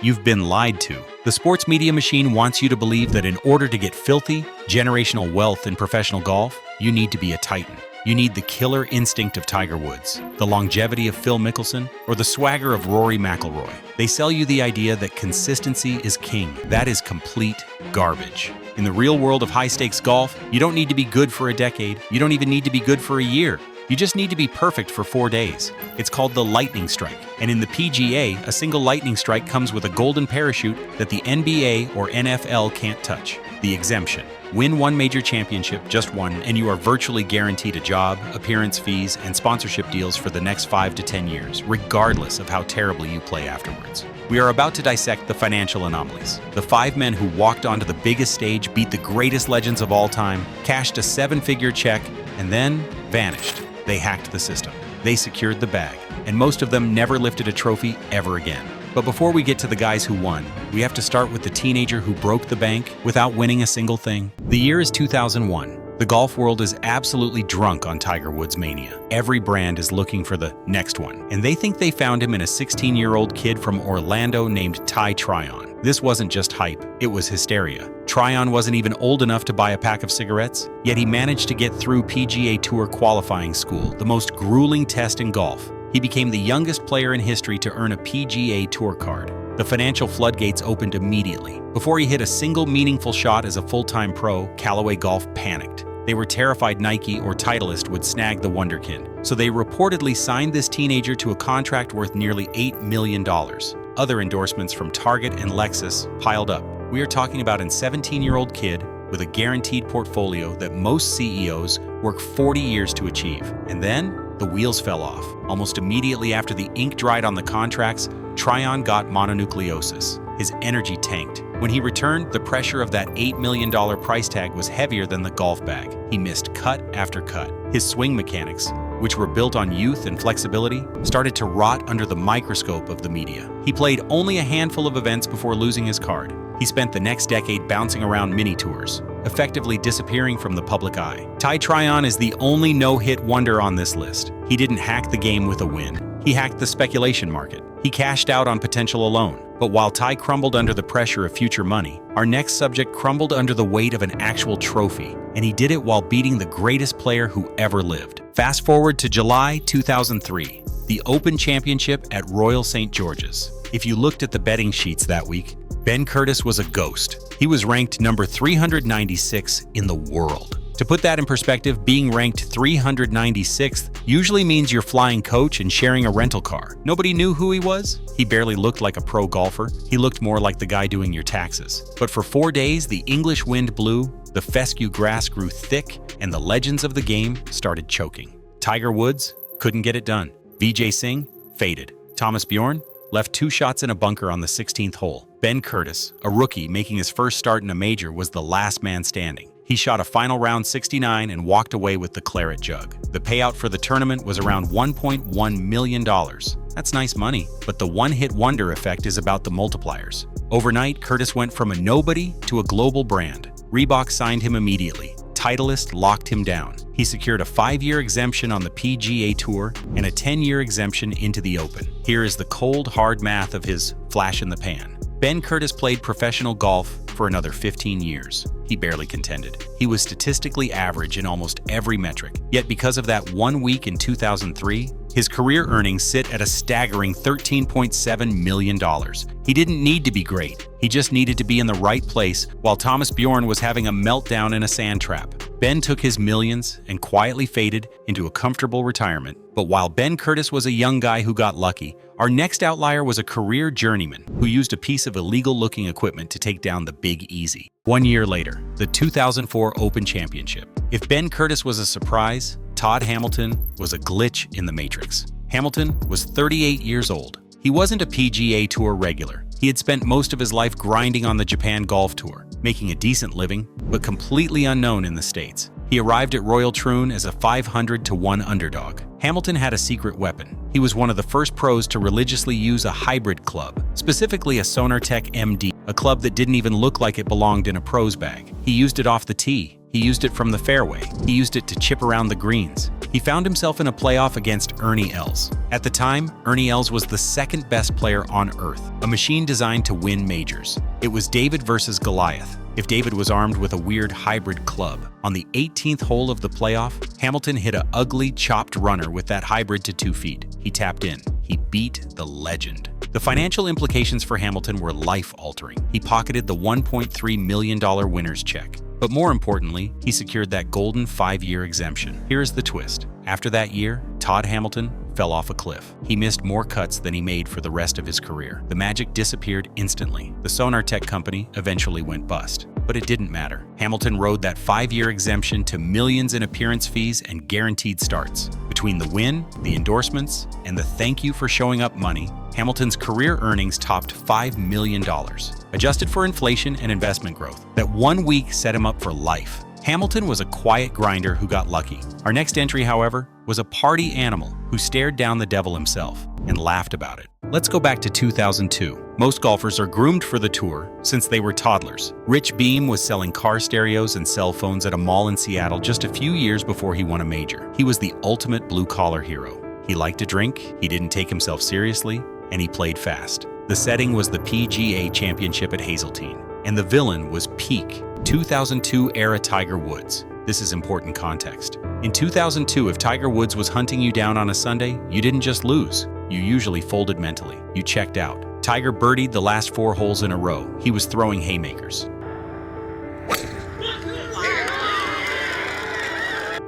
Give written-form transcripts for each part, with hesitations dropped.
You've been lied to. The sports media machine wants you to believe that in order to get filthy, generational wealth in professional golf, you need to be a titan. You need the killer instinct of Tiger Woods, the longevity of Phil Mickelson, or the swagger of Rory McIlroy. They sell you the idea that consistency is king. That is complete garbage. In the real world of high-stakes golf, you don't need to be good for a decade. You don't even need to be good for a year. You just need to be perfect for 4 days. It's called the lightning strike. And in the PGA, a single lightning strike comes with a golden parachute that the NBA or NFL can't touch. The exemption. Win one major championship, just one, and you are virtually guaranteed a job, appearance fees, and sponsorship deals for the next 5 to 10 years, regardless of how terribly you play afterwards. We are about to dissect the financial anomalies. The 5 men who walked onto the biggest stage, beat the greatest legends of all time, cashed a 7-figure check, and then vanished. They hacked the system. They secured the bag. And most of them never lifted a trophy ever again. But before we get to the guys who won, we have to start with the teenager who broke the bank without winning a single thing. The year is 2001. The golf world is absolutely drunk on Tiger Woods mania. Every brand is looking for the next one, and they think they found him in a 16-year-old kid from Orlando named Ty Tryon. This wasn't just hype, it was hysteria. Tryon wasn't even old enough to buy a pack of cigarettes, yet he managed to get through PGA Tour qualifying school, the most grueling test in golf. He became the youngest player in history to earn a PGA Tour card. The financial floodgates opened immediately. Before he hit a single meaningful shot as a full-time pro, Callaway Golf panicked. They were terrified Nike or Titleist would snag the wonderkid, so they reportedly signed this teenager to a contract worth nearly $8 million. Other endorsements from Target and Lexus piled up. We are talking about a 17-year-old kid with a guaranteed portfolio that most CEOs work 40 years to achieve. And then, the wheels fell off. Almost immediately after the ink dried on the contracts, Tryon got mononucleosis. His energy tanked. When he returned, the pressure of that $8 million price tag was heavier than the golf bag. He missed cut after cut. His swing mechanics, which were built on youth and flexibility, started to rot under the microscope of the media. He played only a handful of events before losing his card. He spent the next decade bouncing around mini-tours, effectively disappearing from the public eye. Ty Tryon is the only no-hit wonder on this list. He didn't hack the game with a win. He hacked the speculation market. He cashed out on potential alone. But while Ty crumbled under the pressure of future money, our next subject crumbled under the weight of an actual trophy, and he did it while beating the greatest player who ever lived. Fast forward to July 2003, the Open Championship at Royal St. George's. If you looked at the betting sheets that week, Ben Curtis was a ghost. He was ranked number 396 in the world. To put that in perspective, being ranked 396th usually means you're flying coach and sharing a rental car. Nobody knew who he was. He barely looked like a pro golfer. He looked more like the guy doing your taxes. But for 4 days, the English wind blew, the fescue grass grew thick, and the legends of the game started choking. Tiger Woods couldn't get it done. Vijay Singh faded. Thomas Bjorn left 2 shots in a bunker on the 16th hole. Ben Curtis, a rookie making his first start in a major, was the last man standing. He shot a final round 69 and walked away with the claret jug. The payout for the tournament was around $1.1 million. That's nice money, but the one-hit wonder effect is about the multipliers. Overnight, Curtis went from a nobody to a global brand. Reebok signed him immediately. Titleist locked him down. He secured a 5-year exemption on the PGA Tour and a 10-year exemption into the Open. Here is the cold, hard math of his flash in the pan. Ben Curtis played professional golf for another 15 years. He barely contended. He was statistically average in almost every metric. Yet because of that 1 week in 2003, his career earnings sit at a staggering $13.7 million. He didn't need to be great. He just needed to be in the right place while Thomas Bjorn was having a meltdown in a sand trap. Ben took his millions and quietly faded into a comfortable retirement. But while Ben Curtis was a young guy who got lucky, our next outlier was a career journeyman who used a piece of illegal-looking equipment to take down the Big Easy. 1 year later, the 2004 Open Championship. If Ben Curtis was a surprise, Todd Hamilton was a glitch in the matrix. Hamilton was 38 years old. He wasn't a PGA Tour regular. He had spent most of his life grinding on the Japan Golf Tour, making a decent living, but completely unknown in the States. He arrived at Royal Troon as a 500-to-1 underdog. Hamilton had a secret weapon. He was one of the first pros to religiously use a hybrid club, specifically a Sonartec MD, a club that didn't even look like it belonged in a pro's bag. He used it off the tee. He used it from the fairway. He used it to chip around the greens. He found himself in a playoff against Ernie Els. At the time, Ernie Els was the second best player on earth, a machine designed to win majors. It was David versus Goliath. If David was armed with a weird hybrid club. On the 18th hole of the playoff, Hamilton hit an ugly, chopped runner with that hybrid to 2 feet. He tapped in. He beat the legend. The financial implications for Hamilton were life-altering. He pocketed the $1.3 million winner's check. But more importantly, he secured that golden 5-year exemption. Here's the twist. After that year, Todd Hamilton fell off a cliff. He missed more cuts than he made for the rest of his career. The magic disappeared instantly. The sonar tech company eventually went bust. But it didn't matter. Hamilton rode that 5-year exemption to millions in appearance fees and guaranteed starts. Between the win, the endorsements, and the thank you for showing up money, Hamilton's career earnings topped $5 million. Adjusted for inflation and investment growth, that 1 week set him up for life. Hamilton was a quiet grinder who got lucky. Our next entry, however, was a party animal who stared down the devil himself and laughed about it. Let's go back to 2002. Most golfers are groomed for the tour since they were toddlers. Rich Beam was selling car stereos and cell phones at a mall in Seattle just a few years before he won a major. He was the ultimate blue-collar hero. He liked to drink, he didn't take himself seriously, and he played fast. The setting was the PGA Championship at Hazeltine, and the villain was peak 2002-era Tiger Woods. This is important context. In 2002, if Tiger Woods was hunting you down on a Sunday, you didn't just lose. You usually folded mentally. You checked out. Tiger birdied the last 4 holes in a row. He was throwing haymakers.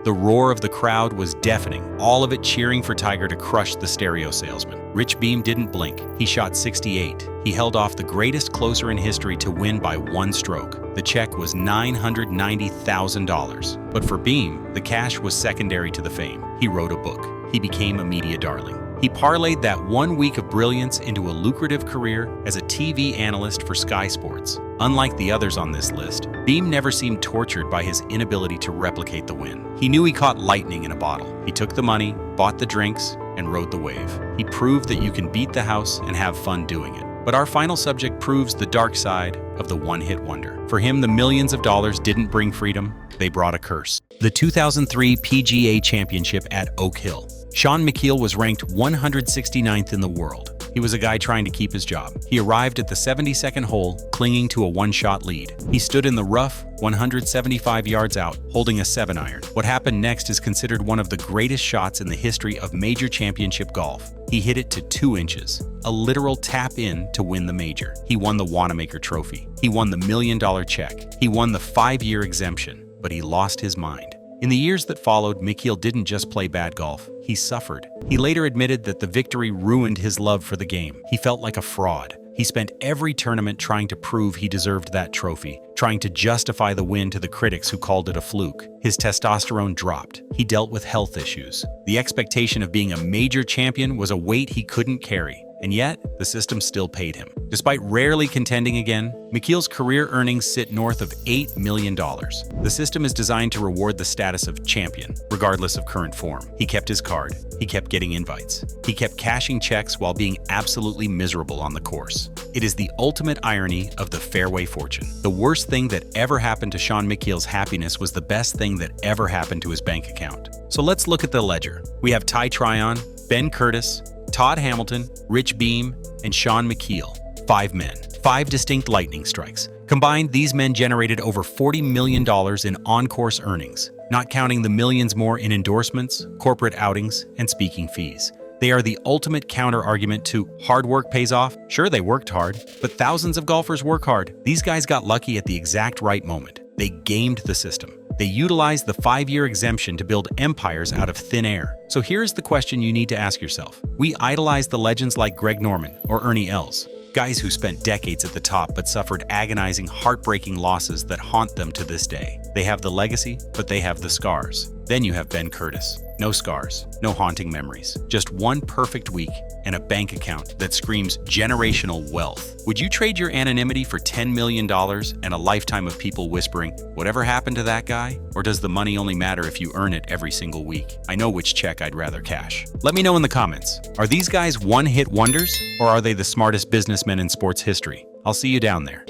The roar of the crowd was deafening, all of it cheering for Tiger to crush the stereo salesman. Rich Beam didn't blink. He shot 68. He held off the greatest closer in history to win by 1 stroke. The check was $990,000. But for Beam, the cash was secondary to the fame. He wrote a book. He became a media darling. He parlayed that 1 week of brilliance into a lucrative career as a TV analyst for Sky Sports. Unlike the others on this list, Beam never seemed tortured by his inability to replicate the win. He knew he caught lightning in a bottle. He took the money, bought the drinks, and rode the wave. He proved that you can beat the house and have fun doing it. But our final subject proves the dark side of the one-hit wonder. For him, the millions of dollars didn't bring freedom, they brought a curse. The 2003 PGA Championship at Oak Hill. Shawn Micheel was ranked 169th in the world. He was a guy trying to keep his job. He arrived at the 72nd hole, clinging to a 1-shot lead. He stood in the rough, 175 yards out, holding a 7-iron. What happened next is considered one of the greatest shots in the history of major championship golf. He hit it to 2 inches, a literal tap-in to win the major. He won the Wanamaker Trophy. He won the $1 million check. He won the 5-year exemption, but he lost his mind. In the years that followed, Micheel didn't just play bad golf, he suffered. He later admitted that the victory ruined his love for the game. He felt like a fraud. He spent every tournament trying to prove he deserved that trophy, trying to justify the win to the critics who called it a fluke. His testosterone dropped. He dealt with health issues. The expectation of being a major champion was a weight he couldn't carry. And yet, the system still paid him. Despite rarely contending again, Micheel's career earnings sit north of $8 million. The system is designed to reward the status of champion, regardless of current form. He kept his card. He kept getting invites. He kept cashing checks while being absolutely miserable on the course. It is the ultimate irony of the Fairway Fortune. The worst thing that ever happened to Shawn Micheel's happiness was the best thing that ever happened to his bank account. So let's look at the ledger. We have Ty Tryon, Ben Curtis, Todd Hamilton, Rich Beam, and Shawn Micheel. 5 men, 5 distinct lightning strikes. Combined, these men generated over $40 million in on-course earnings, not counting the millions more in endorsements, corporate outings, and speaking fees. They are the ultimate counter-argument to hard work pays off. Sure, they worked hard, but thousands of golfers work hard. These guys got lucky at the exact right moment. They gamed the system. They utilized the 5-year exemption to build empires out of thin air. So here's the question you need to ask yourself. We idolize the legends like Greg Norman or Ernie Els, guys who spent decades at the top but suffered agonizing, heartbreaking losses that haunt them to this day. They have the legacy, but they have the scars. Then you have Ben Curtis. No scars, no haunting memories, just 1 perfect week and a bank account that screams generational wealth. Would you trade your anonymity for $10 million and a lifetime of people whispering, "Whatever happened to that guy?" Or does the money only matter if you earn it every single week? I know which check I'd rather cash. Let me know in the comments. Are these guys one-hit wonders, or are they the smartest businessmen in sports history? I'll see you down there.